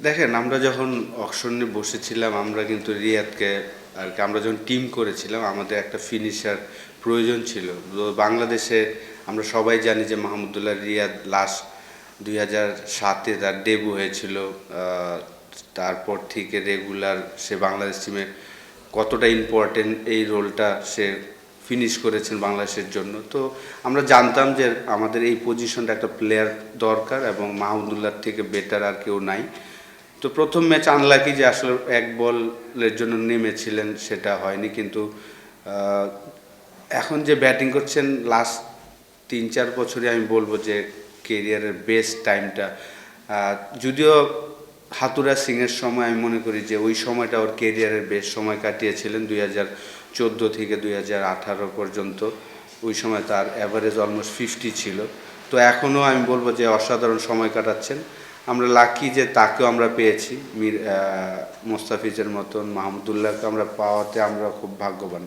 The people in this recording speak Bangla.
দেখেন, আমরা যখন অকশনে বসেছিলাম আমরা কিন্তু রিয়াদকে আর কি আমরা যখন টিম করেছিলাম আমাদের একটা ফিনিশার প্রয়োজন ছিল। তো বাংলাদেশে আমরা সবাই জানি যে মাহমুদুল্লাহ রিয়াদ লাস্ট 2007-এ তার ডেবু হয়েছিল। তারপর থেকে রেগুলার সে বাংলাদেশ টিমে কতটা ইম্পর্টেন্ট এই রোলটা সে ফিনিশ করেছেন বাংলাদেশের জন্য। তো আমরা জানতাম যে আমাদের এই পজিশনটা একটা প্লেয়ার দরকার এবং মাহমুদুল্লাহর থেকে বেটার আর কেউ নাই। তো প্রথম ম্যাচ আনলাকি যে আসলে এক বলের জন্য নেমেছিলেন, সেটা হয়নি। কিন্তু এখন যে ব্যাটিং করছেন লাস্ট 3-4 বছরে আমি বলবো যে কেরিয়ারের বেস্ট টাইমটা। যদিও হাতুরা সিংয়ের সময় আমি মনে করি যে ওই সময়টা ওর কেরিয়ারের বেস্ট সময় কাটিয়েছিলেন 2014 থেকে 2018 পর্যন্ত। ওই সময় তার অ্যাভারেজ অলমোস্ট 50 ছিল। তো এখনও আমি বলবো যে অসাধারণ সময় কাটাচ্ছেন। আমরা লাকি যে তাকেও আমরা পেয়েছি, মোস্তাফিজের মতন মাহমুদুল্লাহকে আমরা পাওয়াতে আমরা খুব ভাগ্যবান।